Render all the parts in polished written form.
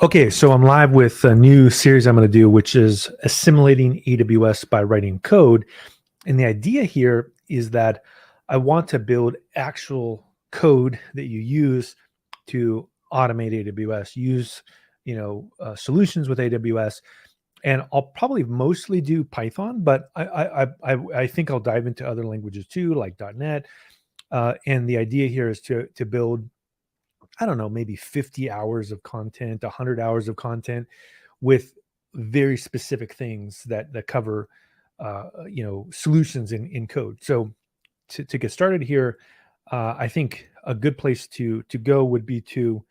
Okay, so I'm live with a new series I'm going to do, which is assimilating AWS by writing code. And the idea here is that I want to build actual code that you use to automate AWS, use solutions with AWS, and I'll probably mostly do Python, but I think I'll dive into other languages too, like .NET. And the idea here is to build, I don't know, maybe 50 hours of content, 100 hours of content with very specific things that cover solutions in code. So to get started here, I think a good place to go would be to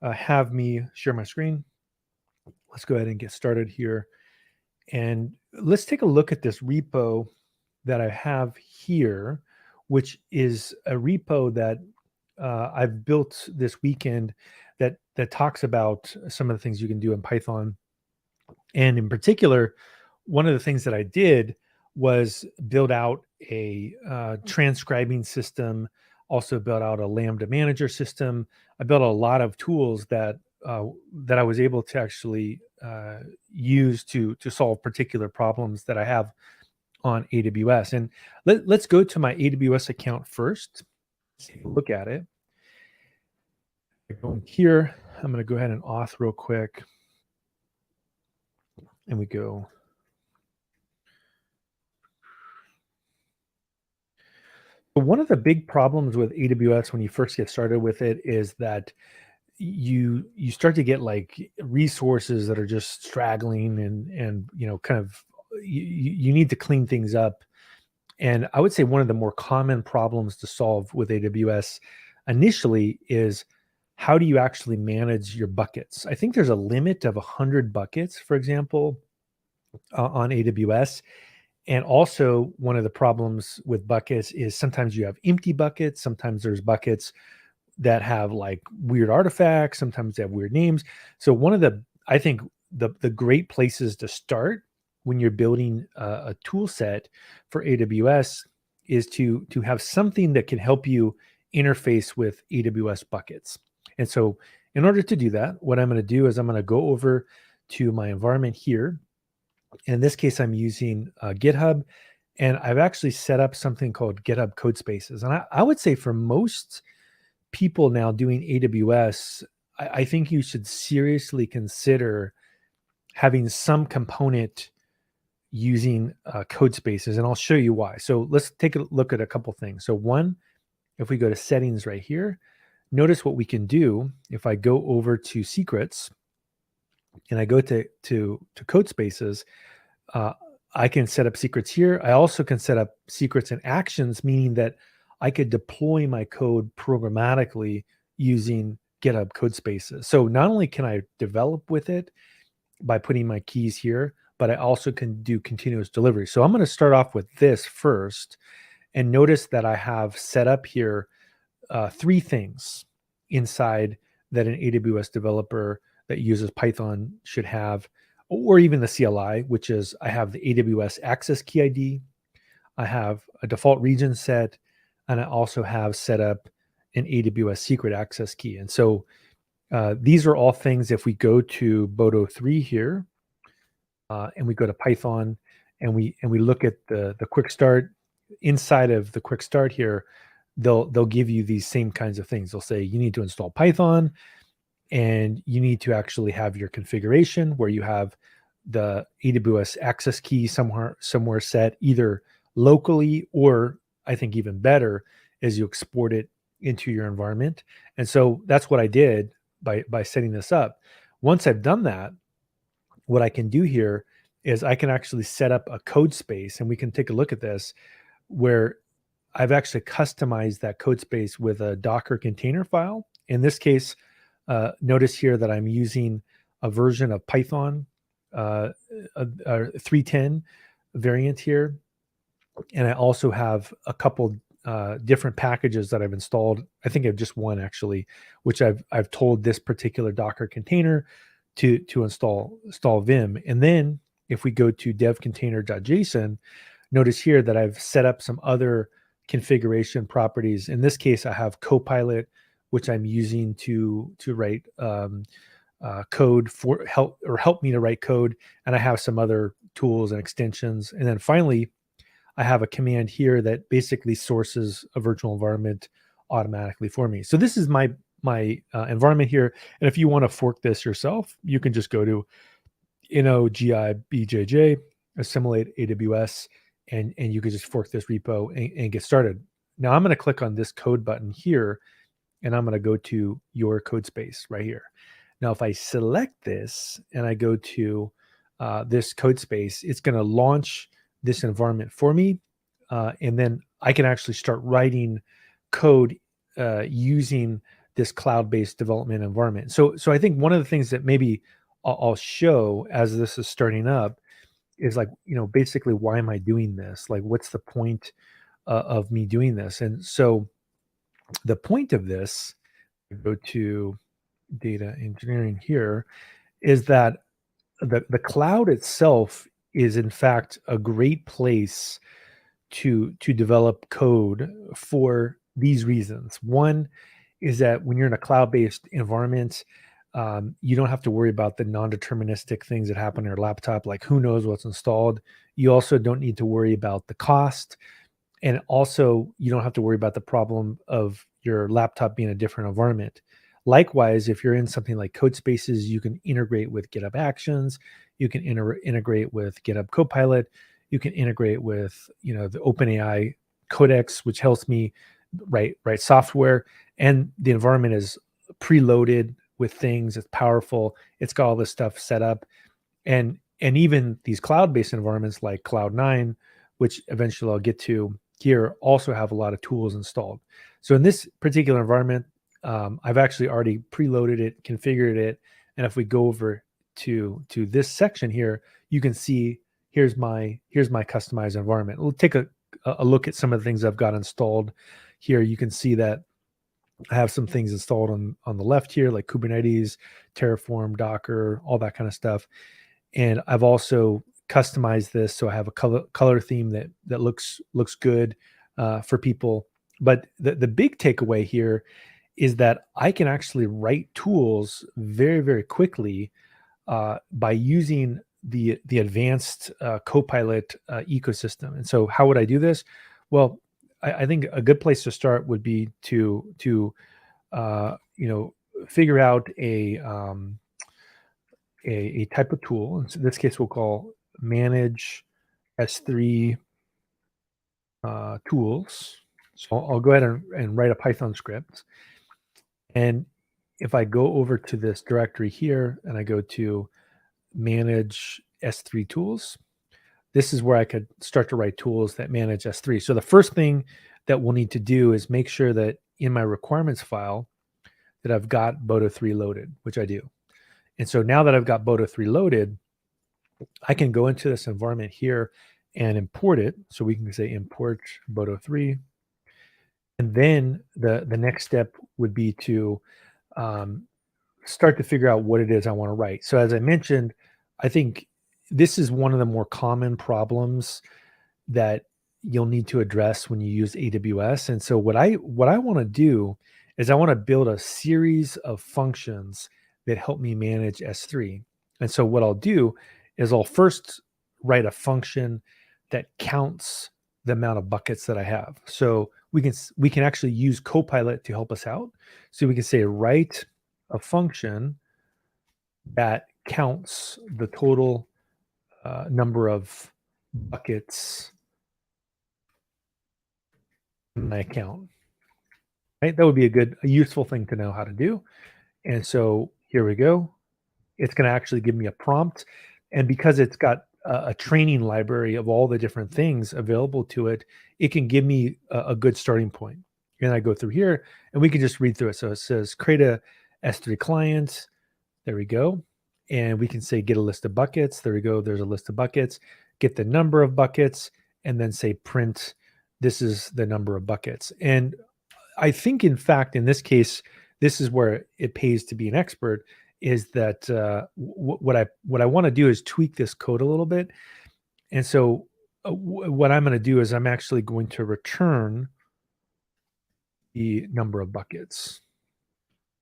have me share my screen. Let's go ahead and get started here. And let's take a look at this repo that I have here, which is a repo that I've built this weekend that talks about some of the things you can do in Python. And in particular, one of the things that I did was build out a transcribing system, also built out a Lambda manager system. I built a lot of tools that I was able to actually use to solve particular problems that I have on AWS. And let's go to my AWS account first. Take a look at it. Going here, I'm going to go ahead and auth real quick. And we go. One of the big problems with AWS when you first get started with it is that you start to get like resources that are just straggling and kind of you need to clean things up. And I would say one of the more common problems to solve with AWS initially is how do you actually manage your buckets? I think there's a limit of 100 buckets, for example, on AWS. And also one of the problems with buckets is sometimes you have empty buckets. Sometimes there's buckets that have like weird artifacts. Sometimes they have weird names. So one of I think the great places to start when you're building a tool set for AWS is to have something that can help you interface with AWS buckets. And so in order to do that, what I'm going to do is I'm going to go over to my environment here. In this case, I'm using GitHub, and I've actually set up something called GitHub Codespaces. And I would say for most people now doing AWS, I think you should seriously consider having some component using Codespaces, and I'll show you why. So let's take a look at a couple things. So one, if we go to settings right here, notice what we can do. If I go over to secrets and I go to Codespaces, I can set up secrets here. I also can set up secrets and actions, meaning that I could deploy my code programmatically using GitHub Codespaces. So not only can I develop with it by putting my keys here, but I also can do continuous delivery. So I'm going to start off with this first, and notice that I have set up here 3 things inside that an AWS developer that uses Python should have, or even the CLI, which is I have the AWS access key ID, I have a default region set, and I also have set up an AWS secret access key. And so these are all things. If we go to Bodo 3 here, and we go to Python, and we look at the quick start, inside of the quick start here, they'll give you these same kinds of things. They'll say you need to install Python, and you need to actually have your configuration where you have the AWS access key somewhere set either locally, or I think even better is you export it into your environment. And so that's what I did by setting this up. Once I've done that, what I can do here is I can actually set up a code space, and we can take a look at this, where I've actually customized that code space with a Docker container file. In this case, notice here that I'm using a version of Python, a 3.10 variant here. And I also have a couple different packages that I've installed. I think I have just one actually, which I've told this particular Docker container to install Vim. And then if we go to devcontainer.json, notice here that I've set up some other configuration properties. In this case, I have Copilot, which I'm using to write code for help me to write code, and I have some other tools and extensions. And then finally, I have a command here that basically sources a virtual environment automatically for me. So this is my environment here. And if you want to fork this yourself, you can just go to NOGIBJJ, Assimilate AWS, and you can just fork this repo and get started. Now I'm going to click on this code button here, and I'm going to go to your code space right here. Now, if I select this and I go to this code space, it's going to launch this environment for me. And then I can actually start writing code using this cloud-based development environment. So I think one of the things that maybe I'll show as this is starting up is like, basically, why am I doing this? Like, what's the point of me doing this? And so the point of this, go to data engineering here, is that the cloud itself is in fact a great place to develop code for these reasons. One is that when you're in a cloud-based environment, you don't have to worry about the non-deterministic things that happen on your laptop, like who knows what's installed. You also don't need to worry about the cost. And also, you don't have to worry about the problem of your laptop being a different environment. Likewise, if you're in something like code spaces, you can integrate with GitHub Actions, you can integrate with GitHub Copilot, you can integrate with the OpenAI Codex, which helps me write software, and the environment is preloaded with things. It's powerful. It's got all this stuff set up, and even these cloud-based environments like Cloud9, which eventually I'll get to here, also have a lot of tools installed. So in this particular environment, I've actually already preloaded it, configured it, and if we go over to this section here, you can see here's my customized environment. We'll take a look at some of the things I've got installed here. You can see that I have some things installed on the left here, like Kubernetes, Terraform, Docker, all that kind of stuff. And I've also customized this so I have a color theme that looks good for people. But the big takeaway here is that I can actually write tools very, very quickly by using the advanced Copilot ecosystem. And so how would I do this? Well, I think a good place to start would be to figure out a type of tool. In this case, we'll call manage S3 tools. So I'll go ahead and write a Python script. And if I go over to this directory here and I go to manage S3 tools, this is where I could start to write tools that manage S3. So the first thing that we'll need to do is make sure that in my requirements file that I've got Boto 3 loaded, which I do. And so now that I've got Boto 3 loaded, I can go into this environment here and import it. So we can say import Boto 3. And then the next step would be to start to figure out what it is I want to write. So as I mentioned, I think this is one of the more common problems that you'll need to address when you use AWS. And so what I want to do is I want to build a series of functions that help me manage S3. And so what I'll do is I'll first write a function that counts the amount of buckets that I have. So we can actually use Copilot to help us out. So we can say write a function that counts the total number of buckets in my account. Right? That would be a useful thing to know how to do. And so here we go. It's going to actually give me a prompt. And because it's got a training library of all the different things available to it, it can give me a good starting point. And I go through here and we can just read through it. So it says create a S3 client. There we go. And we can say get a list of buckets. There we go. There's a list of buckets. Get the number of buckets and then say print. This is the number of buckets. And I think, in fact, in this case, this is where it pays to be an expert, is that what I want to do is tweak this code a little bit. And so what I'm going to do is I'm actually going to return the number of buckets.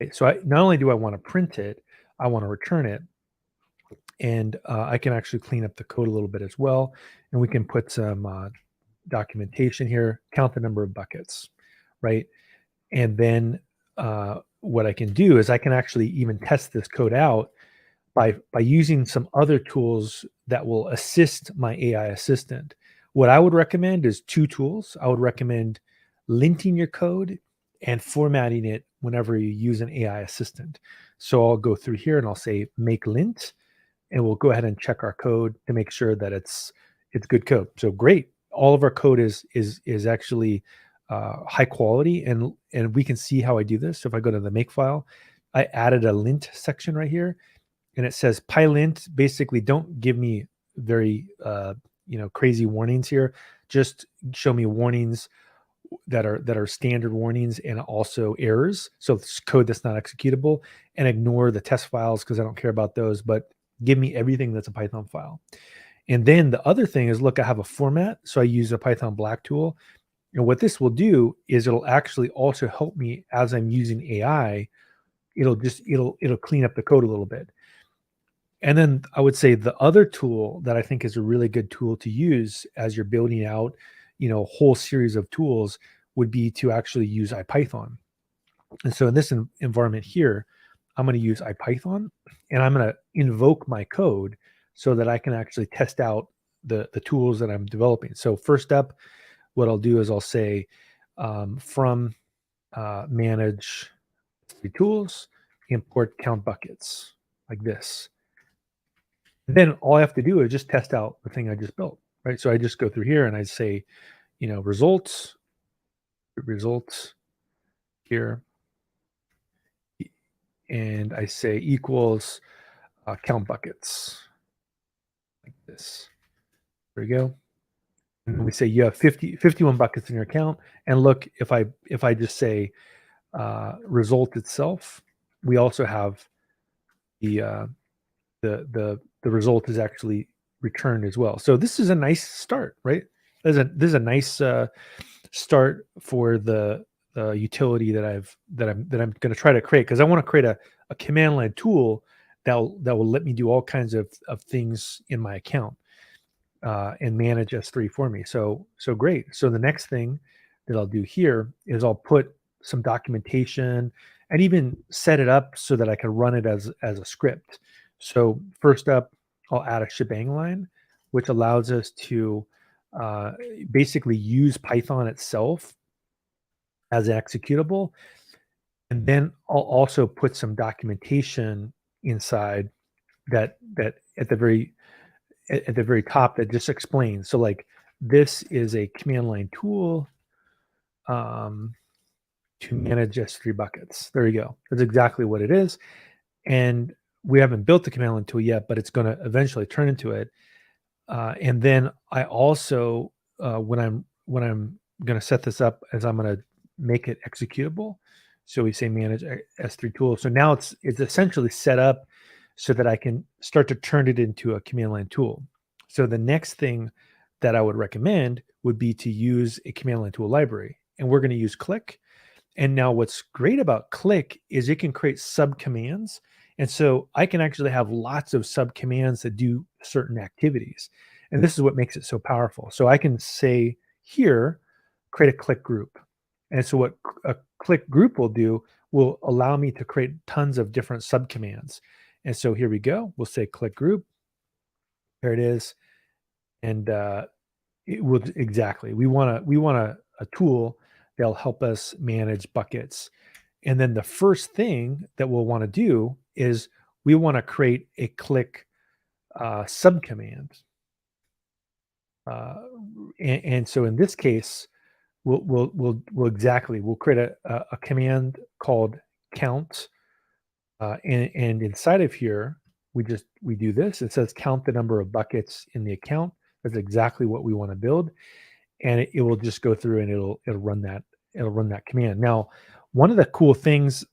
Okay, so not only do I want to print it, I want to return it. And I can actually clean up the code a little bit as well. And we can put some documentation here, count the number of buckets, right? And then what I can do is I can actually even test this code out by using some other tools that will assist my AI assistant. What I would recommend is two tools. I would recommend linting your code and formatting it whenever you use an AI assistant. So I'll go through here and I'll say make lint, and we'll go ahead and check our code to make sure that it's good code. So great, all of our code is actually high quality, and we can see how I do this. So if I go to the make file, I added a lint section right here, and it says pylint. Basically, don't give me very crazy warnings here. Just show me warnings that are standard warnings and also errors. So it's code that's not executable, and ignore the test files because I don't care about those. But give me everything that's a Python file. And then the other thing is, look, I have a format. So I use a Python black tool. And what this will do is it'll actually also help me as I'm using AI. It'll clean up the code a little bit. And then I would say the other tool that I think is a really good tool to use as you're building out, a whole series of tools would be to actually use IPython. And so in this environment here, I'm going to use IPython, and I'm going to invoke my code so that I can actually test out the tools that I'm developing. So first up, what I'll do is I'll say from manage the tools, import count buckets like this. Then all I have to do is just test out the thing I just built, right? So I just go through here and I say, results here, and I say equals count buckets like this. There we go. And we say you have 51 buckets in your account. And look, if I just say result itself, we also have the result is actually returned as well. So this is a nice start, right? This is a nice start for the utility that I'm going to try to create, because I want to create a command line tool that will let me do all kinds of things in my account and manage S3 for me. So great. So the next thing that I'll do here is I'll put some documentation and even set it up so that I can run it as a script. So first up, I'll add a shebang line, which allows us to basically use Python itself as an executable. And then I'll also put some documentation inside that at the very top that just explains. So like, this is a command line tool to manage S3 buckets. There you go. That's exactly what it is. And we haven't built the command line tool yet, but it's going to eventually turn into it. And then I also, when I'm going to set this up, as I'm going to make it executable. So we say manage S3 tool. So now it's essentially set up so that I can start to turn it into a command line tool. So the next thing that I would recommend would be to use a command line tool library. And we're going to use Click. And now what's great about Click is it can create subcommands. And so I can actually have lots of subcommands that do certain activities. And this is what makes it so powerful. So I can say here, create a Click group. And so what a Click group will allow me to create tons of different subcommands. And so here we go. We'll say Click group. There it is. And it will exactly. We want a tool that'll help us manage buckets. And then the first thing that we'll want to do is we want to create a Click subcommand. And so in this case, we'll create a command called count, and inside of here we do this. It says count the number of buckets in the account. That's exactly what we want to build, and it will just go through and it'll run that command. Now, one of the cool things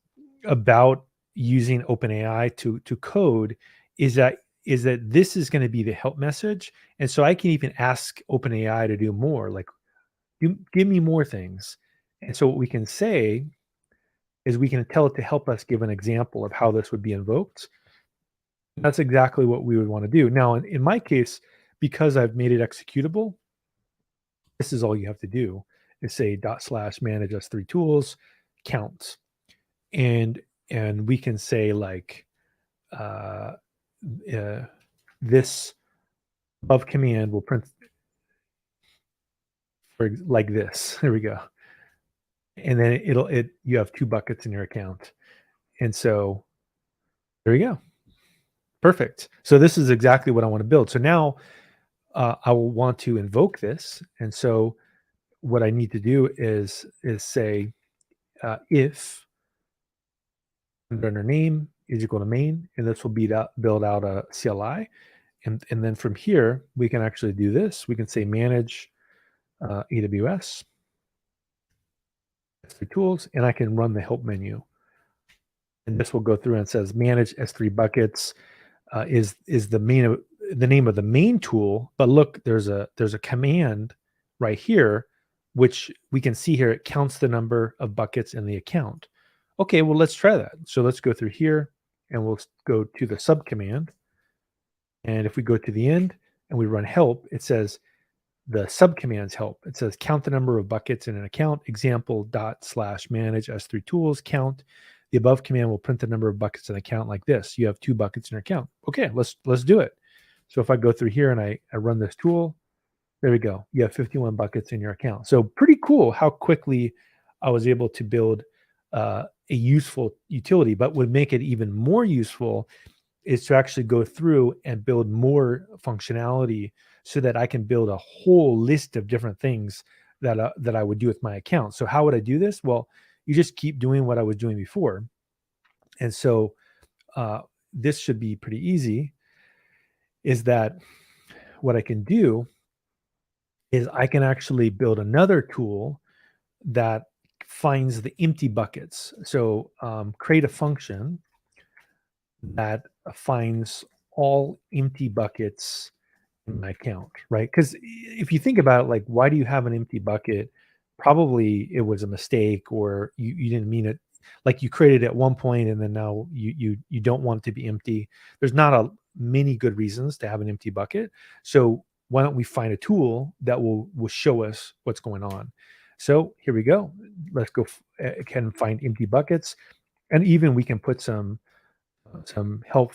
about using OpenAI to code is that this is going to be the help message, and so I can even ask OpenAI to do more, like give me more things. And so what we can say is we can tell it to help us give an example of how this would be invoked. That's exactly what we would want to do. Now, in my case, because I've made it executable, this is all you have to do is say dot slash manage S3 tools counts. And we can say like uh, uh, this above command will print like this. There we go. And then you have 2 buckets in your account. And so there you go. Perfect. So this is exactly what I want to build. So now I will want to invoke this. And so what I need to do is say if under name is equal to main, and this will build out a CLI. And then from here, we can actually do this. We can say manage AWS S3 tools, and I can run the help menu. And this will go through and says manage S3 buckets is the name of the main tool. But look, there's a command right here, which we can see here. It counts the number of buckets in the account. Okay, well, let's try that. So let's go through here and we'll go to the sub command. And if we go to the end and we run help, it says the subcommands help. It says count the number of buckets in an account, example dot slash manage S3 tools count. The above command will print the number of buckets in an account like this. You have 2 buckets in your account. Okay, let's do it. So if I go through here and I run this tool, there we go. You have 51 buckets in your account. So pretty cool how quickly I was able to build a useful utility. But would make it even more useful is to actually go through and build more functionality so that I can build a whole list of different things that I would do with my account. So how would I do this? Well, you just keep doing what I was doing before. And so this should be pretty easy, is that what I can do is I can actually build another tool that finds the empty buckets. So create a function that finds all empty buckets in my account, right? Because if you think about it, like, why do you have an empty bucket? Probably it was a mistake, or you didn't mean it. Like, you created it at one point and then now you don't want it to be empty. There's not a many good reasons to have an empty bucket. So why don't we find a tool that will show us what's going on? So here we go. Let's go can find empty buckets, and even we can put some help,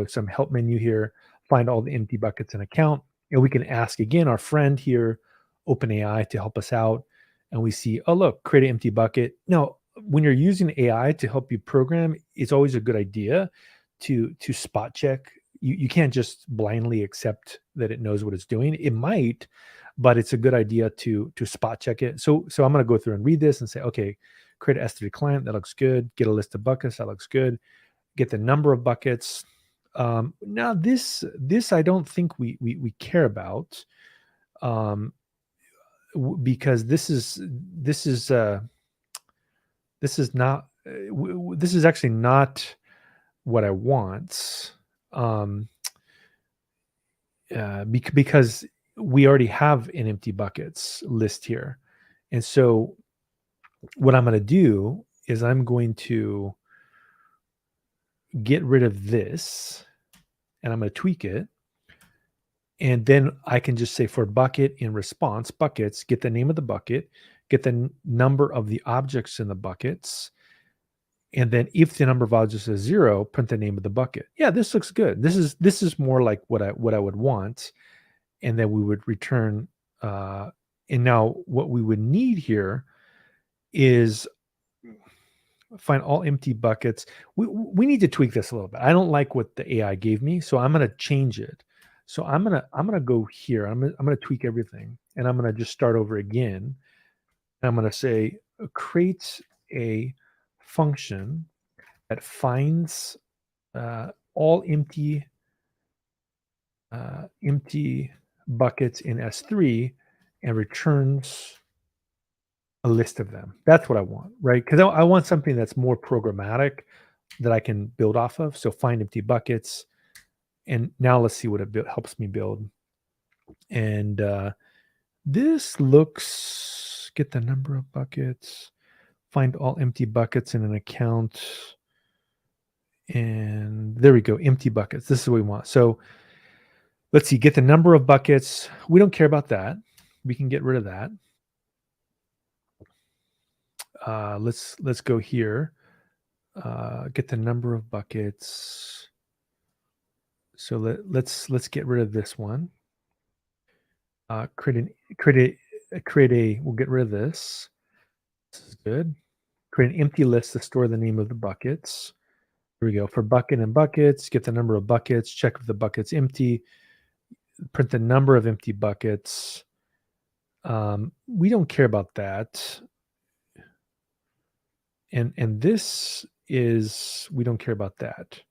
some help menu here, find all the empty buckets in account. And we can ask again our friend here, OpenAI, to help us out. And we see, oh, look, create an empty bucket. Now, when you're using AI to help you program, it's always a good idea to spot check. You can't just blindly accept that it knows what it's doing. It might, but it's a good idea to spot check it. So I'm going to go through and read this and say, okay, create an S3 client. That looks good. Get a list of buckets. That looks good. Get the number of buckets. Now this I don't think we care about, because this is not this is actually not what I want, because we already have an empty buckets list here. And so what I'm going to do is I'm going to get rid of this and I'm going to tweak it. And then I can just say for bucket in response, buckets, get the name of the bucket, get the number of the objects in the buckets. And then if the number of objects is 0, print the name of the bucket. Yeah, this looks good. This is more like what I would want. And then we would return. And now what we would need here is find all empty buckets. We need to tweak this a little bit. I don't like what the AI gave me, so I'm going to change it. So I'm gonna go here. I'm gonna tweak everything, and I'm gonna just start over again. I'm gonna say create a function that finds all empty buckets in S3 and returns a list of them. That's what I want, right? Because I want something that's more programmatic that I can build off of. So find empty buckets. And now let's see what it helps me build. And this looks, get the number of buckets, find all empty buckets in an account. And there we go, empty buckets. This is what we want. So let's see, get the number of buckets. We don't care about that. We can get rid of that. Let's go here. Get the number of buckets. So let's get rid of this one. We'll get rid of this. This is good. Create an empty list to store the name of the buckets. Here we go. For bucket and buckets, get the number of buckets, check if the bucket's empty, print the number of empty buckets. We don't care about that. And this is, we don't care about that.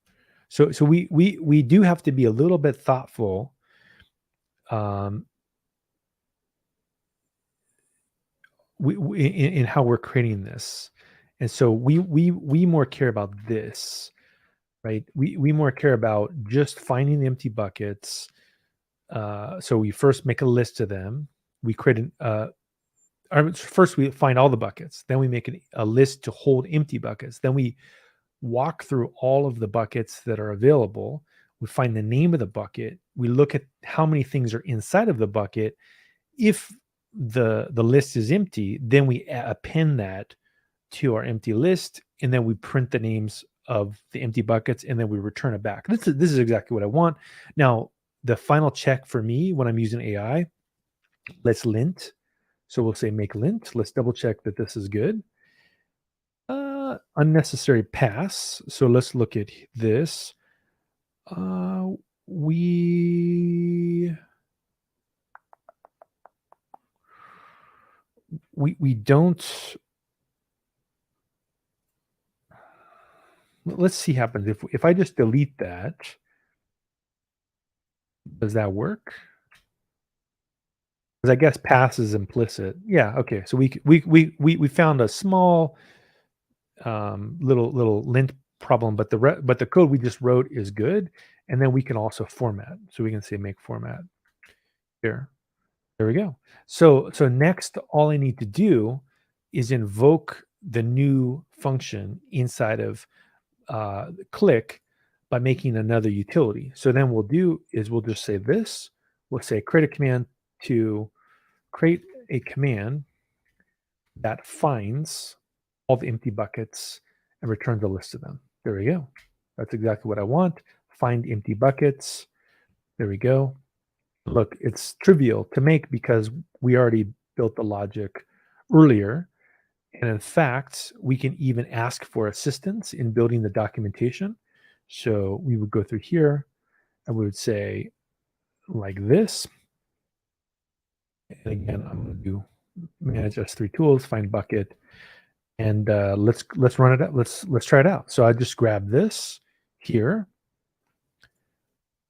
So we do have to be a little bit thoughtful in how we're creating this. And so we more care about this, right? We more care about just finding the empty buckets. So we first make a list of them. We create first we find all the buckets. Then we make a list to hold empty buckets. Then we walk through all of the buckets that are available. We find the name of the bucket. We look at how many things are inside of the bucket. If the list is empty, then we append that to our empty list, and then we print the names of the empty buckets, and then we return it back. This is exactly what I want. Now, the final check for me when I'm using AI, let's lint. So we'll say make lint. Let's double check that this is good. Unnecessary pass. So let's look at this. We don't. Let's see what happens if I just delete that. Does that work? Because I guess pass is implicit. Yeah. Okay. So we found a small little lint problem, but the code we just wrote is good, and then we can also format. So we can say make format here. There we go. So next, all I need to do is invoke the new function inside of click by making another utility. So then we'll just say this. We'll say create a command to create a command that finds all the empty buckets and returns a list of them. There we go. That's exactly what I want. Find empty buckets. There we go. Look, it's trivial to make because we already built the logic earlier. And in fact, we can even ask for assistance in building the documentation. So we would go through here and we would say like this. And again, I'm going to do manage S3 tools, find bucket, and let's run it out. Let's try it out. So I just grab this here.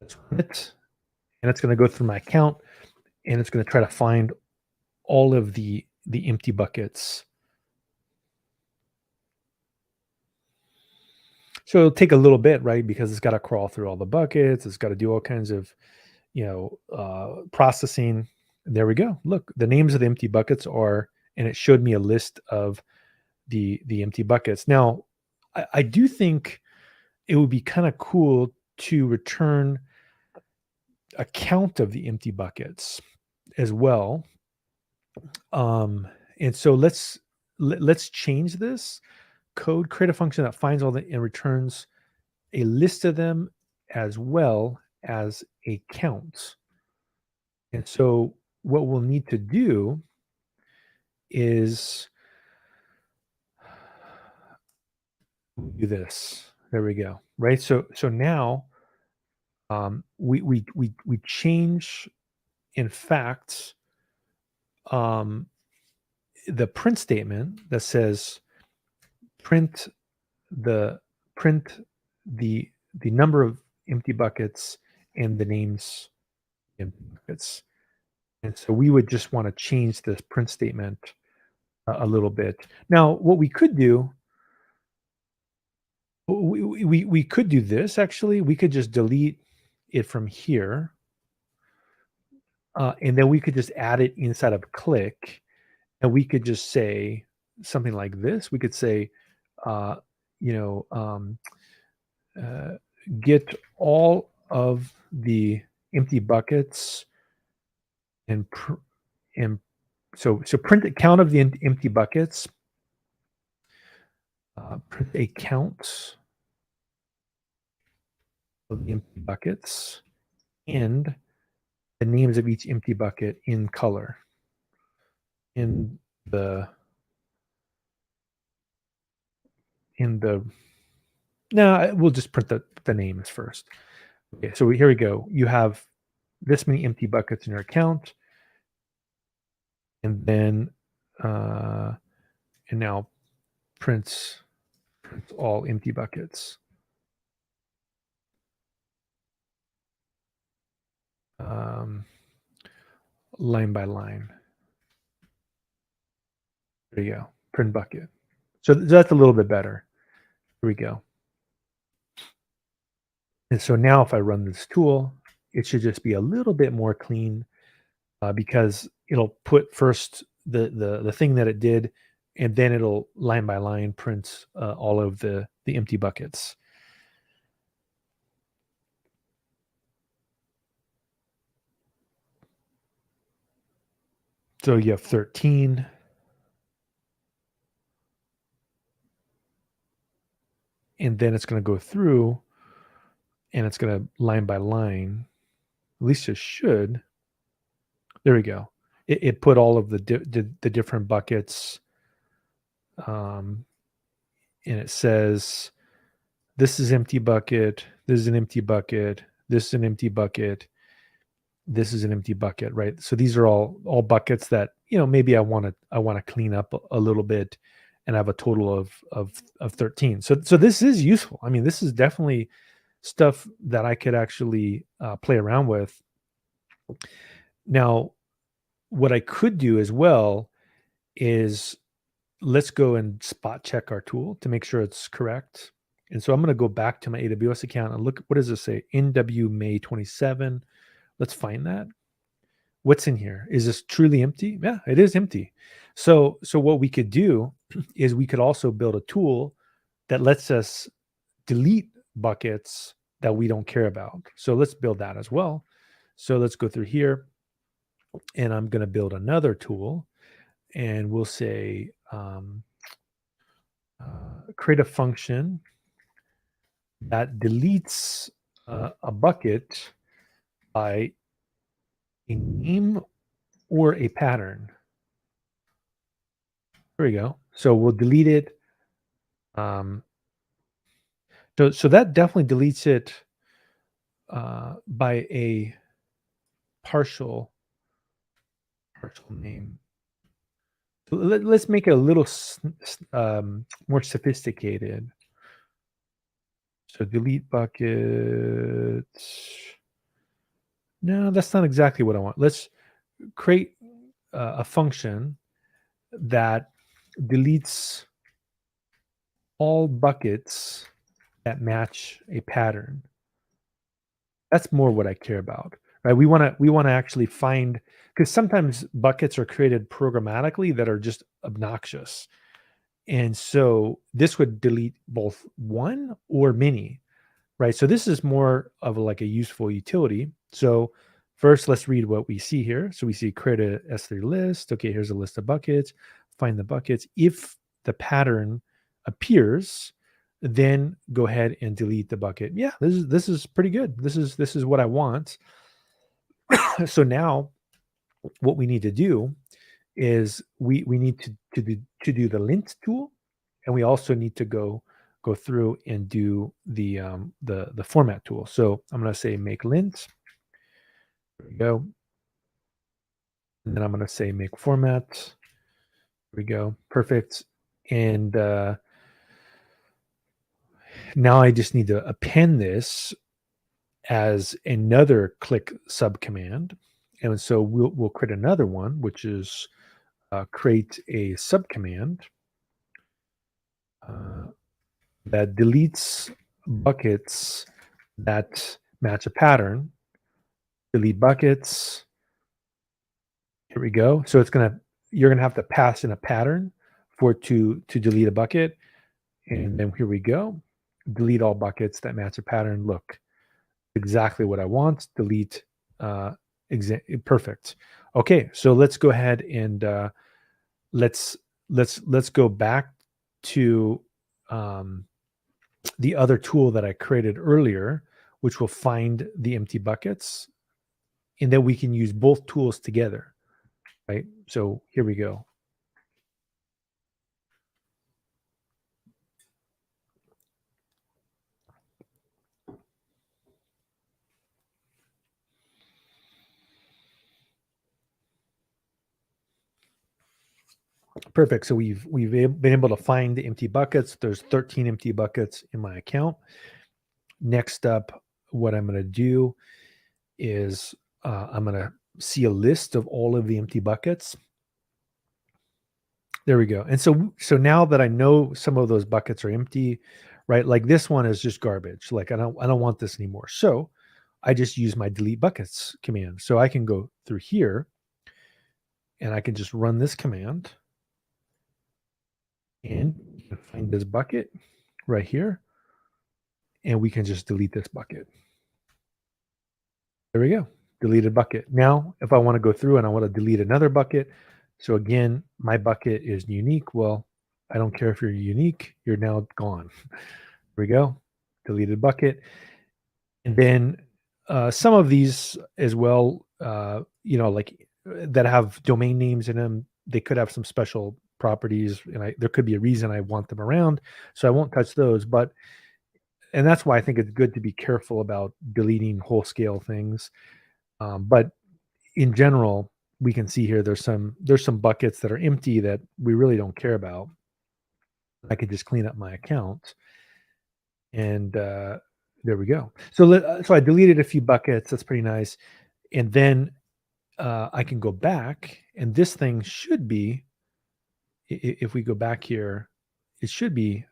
Let's run it, and it's going to go through my account, and it's going to try to find all of the empty buckets. So it'll take a little bit, right? Because it's got to crawl through all the buckets. It's got to do all kinds of, processing. There we go. Look, the names of the empty buckets are, and it showed me a list of the empty buckets. Now, I do think it would be kind of cool to return a count of the empty buckets as well. And so let's change this code, create a function that finds all and returns a list of them as well as a count. And so what we'll need to do is do this. There we go. Right. So now we change, in fact, the print statement that says print the number of empty buckets and the names of empty buckets. And so we would just want to change this print statement a little bit. Now, what we could do, we could do this actually. We could just delete it from here, and then we could just add it inside of click, and we could just say something like this. We could say, get all of the empty buckets and so print a count of the empty buckets. Print a count of the empty buckets and the names of each empty bucket in color in the no, we'll just print the names first. Okay, so here we go. You have this many empty buckets in your account, and then and now prints all empty buckets. Line by line. There you go. Print bucket. So that's a little bit better. Here we go. And so now if I run this tool, it should just be a little bit more clean because it'll put first the thing that it did, and then it'll line by line print all of the empty buckets. So you have 13. And then it's going to go through and it's going to line by line. At least it should. There we go. It put all of the different buckets. And it says, this is empty bucket. This is an empty bucket. This is an empty bucket. This is an empty bucket, right? So these are all buckets that, maybe I want to clean up a little bit, and have a total of 13. So this is useful. I mean, this is definitely stuff that I could actually play around with. Now, what I could do as well is let's go and spot check our tool to make sure it's correct. And so I'm going to go back to my AWS account and look, what does this say? NW May 27. Let's find that. What's in here? Is this truly empty? Yeah, it is empty. So what we could do is we could also build a tool that lets us delete buckets that we don't care about. So let's build that as well. So let's go through here, and I'm going to build another tool, and we'll say create a function that deletes a bucket by a name or a pattern. There we go. So we'll delete it. So that definitely deletes it by a partial name. So let's make it a little more sophisticated. So delete buckets. No, that's not exactly what I want. Let's create a function that deletes all buckets that match a pattern. That's more what I care about, right? We want to actually find, because sometimes buckets are created programmatically that are just obnoxious. And so this would delete both one or many, right? So this is more of like a useful utility. So first, let's read what we see here. So we see create a S3 list. Okay, here's a list of buckets. Find the buckets. If the pattern appears, then go ahead and delete the bucket. Yeah, this is pretty good. This is what I want. So now what we need to do is we need to do the lint tool, and we also need to go through and do the format tool. So I'm going to say make lint. There we go. And then I'm going to say make format. There we go. Perfect. And now I just need to append this as another click subcommand. And so we'll create another one, which is create a subcommand that deletes buckets that match a pattern. Delete buckets. Here we go. So you're gonna have to pass in a pattern for it to delete a bucket. And then here we go. delete all buckets that match a pattern. Look, exactly what I want. Delete. Perfect. Okay, so let's go ahead and let's go back to um, the other tool that I created earlier, which will find the empty buckets, and then we can use both tools together, right? So here we go. Perfect. So we've been able to find the empty buckets. There's 13 empty buckets in my account. Next up, what I'm going to do is I'm going to see a list of all of the empty buckets. There we go. And so now that I know some of those buckets are empty, right? Like this one is just garbage. Like I don't want this anymore. So I just use my delete buckets command. So I can go through here and I can just run this command and find this bucket right here, and we can just delete this bucket. There we go. Deleted bucket. Now, if I want to go through and I want to delete another bucket, so again, my bucket is unique. Well, I don't care if you're unique, you're now gone. There we go. Deleted bucket. And then some of these as well, like that have domain names in them, they could have some special properties, and there could be a reason I want them around. So I won't touch those. And that's why I think it's good to be careful about deleting whole scale things. But in general, we can see here there's some buckets that are empty that we really don't care about. I could just clean up my account, and there we go. So I deleted a few buckets. That's pretty nice. And then I can go back, and this thing should be, if we go back here, it should be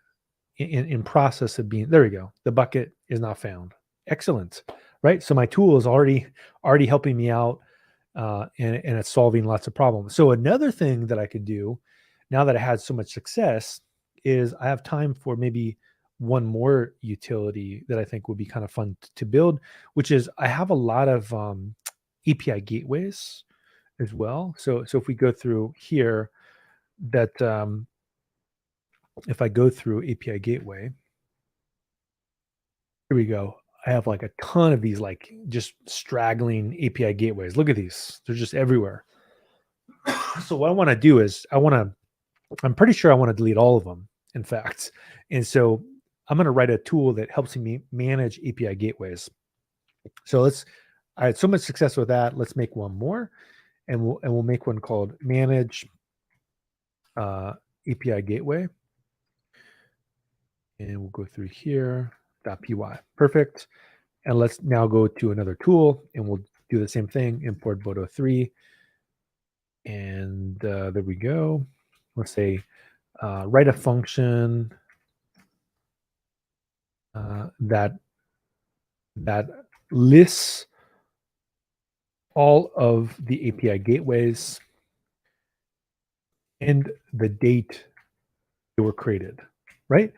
in process of being, there we go. The bucket is not found. Excellent. Right. So my tool is already helping me out, and it's solving lots of problems. So another thing that I could do now that I had so much success is I have time for maybe one more utility that I think would be kind of fun to build, which is I have a lot of API gateways as well. So if we go through here, that if I go through API gateway, here we go. I have like a ton of these, like just straggling API gateways. Look at these. They're just everywhere. So what I want to do is I'm pretty sure I want to delete all of them, in fact. And so I'm going to write a tool that helps me manage API gateways. So I had so much success with that. Let's make one more, and we'll make one called manage API gateway. And we'll go through here, .py. Perfect. And let's now go to another tool, and we'll do the same thing, import Boto 3. And there we go. Let's say write a function that lists all of the API gateways and the date they were created, right?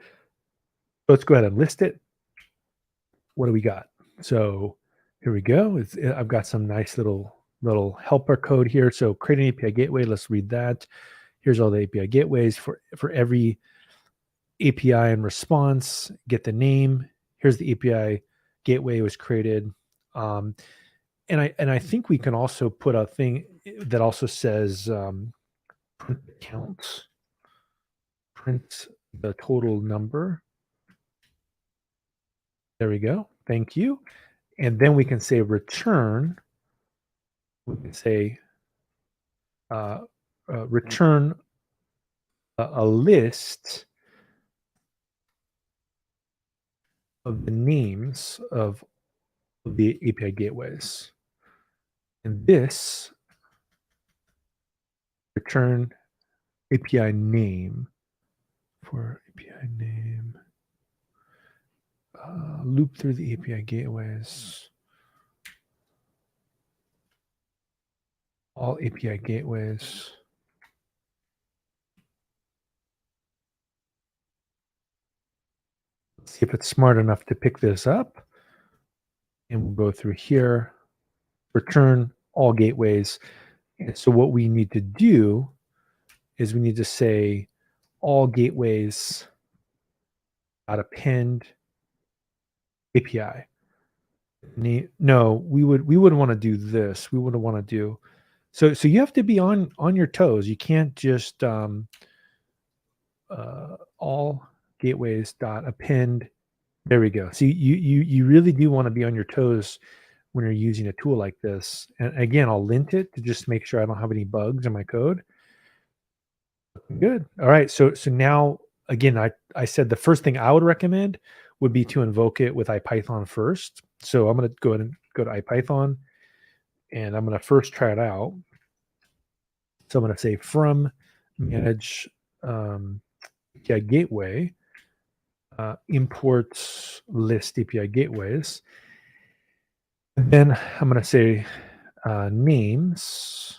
So let's go ahead and list it. What do we got? So here we go. I've got some nice little helper code here. So create an API gateway. Let's read that. Here's all the API gateways for every API and response. Get the name. Here's the API gateway was created. And I think we can also put a thing that also says print count, print the total number. There we go. Thank you. And then we can say return. We can say return a list of the names of the API gateways. And this return API name for API name. Loop through the API gateways. All API gateways. See if it's smart enough to pick this up. And we'll go through here, return all gateways. And so what we need to do is we need to say all gateways append API. No, we wouldn't want to do this. We wouldn't want to do so you have to be on your toes. You can't just all gateways dot append. There we go. See, you really do want to be on your toes when you're using a tool like this. And again, I'll lint it to just make sure I don't have any bugs in my code. Good. All right. So now again, I said the first thing I would recommend would be to invoke it with IPython first. So I'm going to go ahead and go to IPython, and I'm going to first try it out. So I'm going to say from manage API gateway imports list API gateways. And then I'm going to say names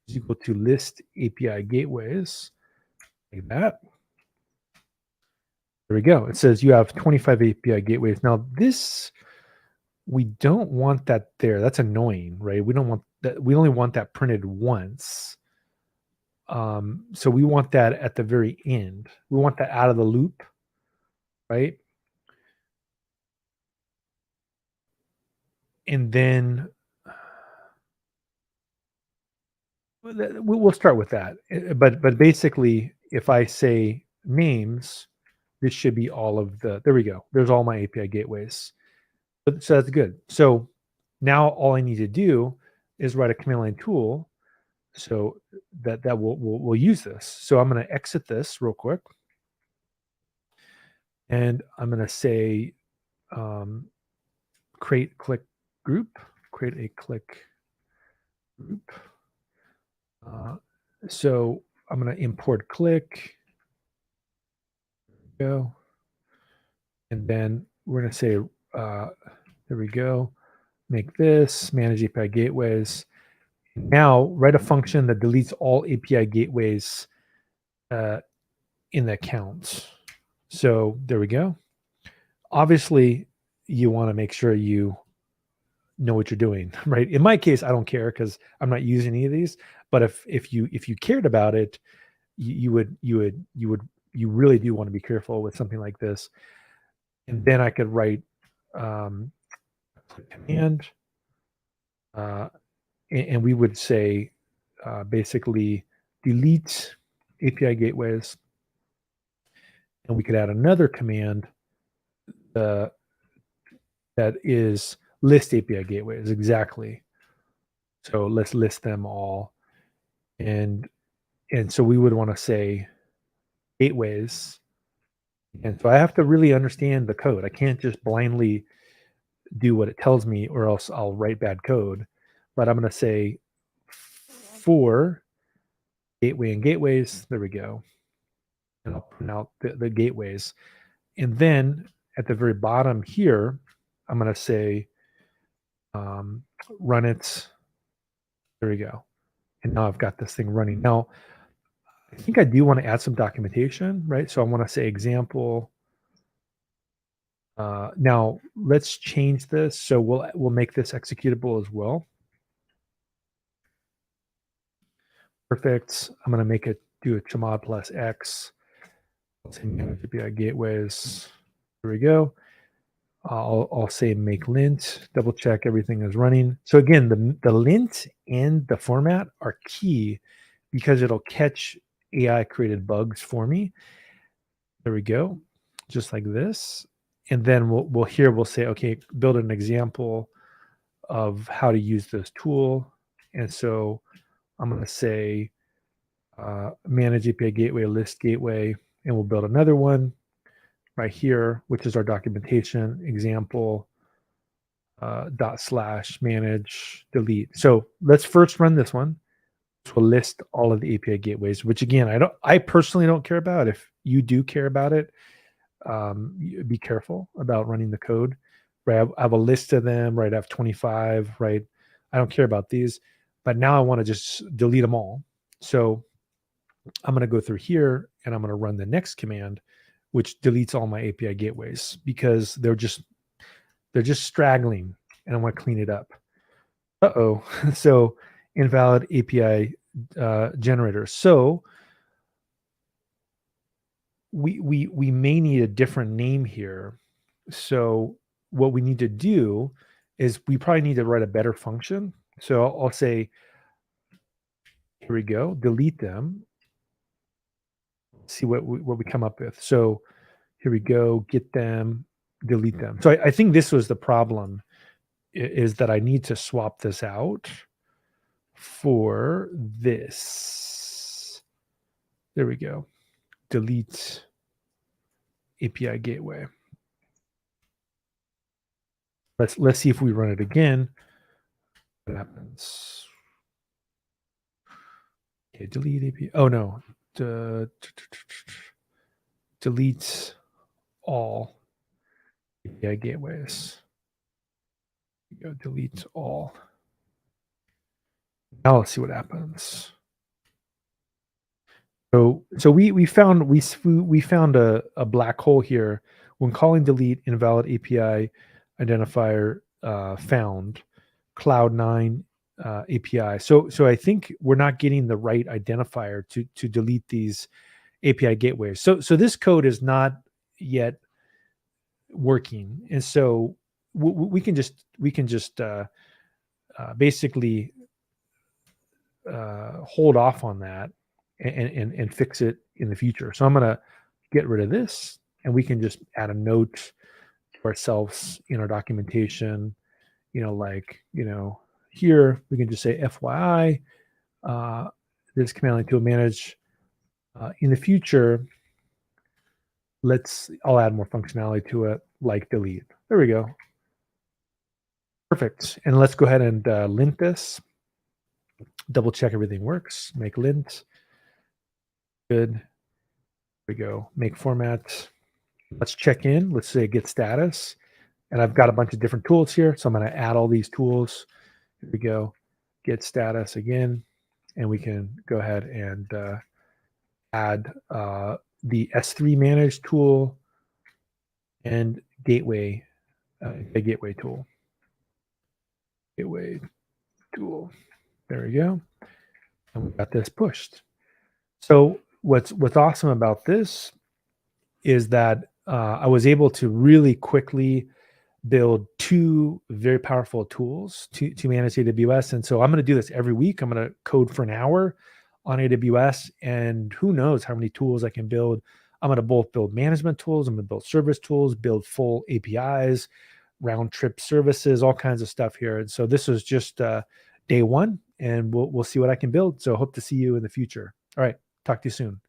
is equal to list API gateways, like that. There we go. It says you have 25 API gateways. Now this, we don't want that there. That's annoying, right? We don't want that. We only want that printed once. So we want that at the very end. We want that out of the loop, right? And then we'll start with that. But basically, if I say names, this should be all of the, there we go. There's all my API gateways. So that's good. So now all I need to do is write a command line tool so that we'll use this. So I'm going to exit this real quick. And I'm going to say create click group, create a click group. So I'm going to import click. Go. And then we're going to say, there we go, make this, manage API gateways. Now write a function that deletes all API gateways in the accounts. So there we go. Obviously, you want to make sure you know what you're doing, right? In my case, I don't care because I'm not using any of these. But if you cared about it, you really do want to be careful with something like this. And then I could write command, and we would say basically delete API gateways, and we could add another command that is list API gateways, exactly. So let's list them all, and so we would want to say gateways. And so I have to really understand the code. I can't just blindly do what it tells me, or else I'll write bad code. But I'm going to say for gateway and gateways. There we go. And I'll print out the gateways. And then at the very bottom here, I'm going to say run it. There we go. And now I've got this thing running. Now, I think I do want to add some documentation, right? So I want to say example. Now let's change this. So we'll make this executable as well. Perfect. I'm going to make it do a chmod plus X. Let's say manage API gateways. There we go. I'll say make lint, double check everything is running. So again, the lint and the format are key because it'll catch AI created bugs for me. There we go, just like this. And then we'll say, okay, build an example of how to use this tool. And so I'm going to say manage API gateway, list gateway, and we'll build another one right here, which is our documentation example / manage delete. So let's first run this one. So we'll list all of the API gateways, which again, I personally don't care about. If you do care about it, be careful about running the code. Right, I have a list of them. Right, I have 25. Right, I don't care about these, but now I want to just delete them all. So I'm going to go through here and I'm going to run the next command, which deletes all my API gateways because they're just straggling, and I want to clean it up. Uh-oh. So invalid API generator. So we may need a different name here. So what we need to do is we probably need to write a better function. So I'll say, here we go, delete them. See what we come up with. So here we go, get them, delete them. So I think this was the problem, is that I need to swap this out for this. There we go. Delete API gateway. Let's see if we run it again. What happens? Okay, delete API. Oh no. Delete all API gateways. Go delete all. Now let's see what happens. So we found a black hole here when calling delete invalid API identifier found Cloud9 API. So I think we're not getting the right identifier to delete these API gateways. So this code is not yet working, and so we can just basically hold off on that and fix it in the future. So I'm going to get rid of this, and we can just add a note to ourselves in our documentation, like, here we can just say FYI, this command line tool manage. In the future, I'll add more functionality to it, like delete. There we go. Perfect. And let's go ahead and lint this. Double check everything works. Make lint. Good. There we go. Make format. Let's check in. Let's say get status. And I've got a bunch of different tools here. So I'm going to add all these tools. Here we go. Get status again. And we can go ahead and add the S3 manage tool and gateway, a gateway tool. Gateway tool. There we go. And we got this pushed. So what's awesome about this is that I was able to really quickly build two very powerful tools to manage AWS. And so I'm going to do this every week. I'm going to code for an hour on AWS, and who knows how many tools I can build. I'm going to both build management tools. I'm going to build service tools, build full APIs, round trip services, all kinds of stuff here. And so this is just day one, and we'll see what I can build. So hope to see you in the future. All right. Talk to you soon.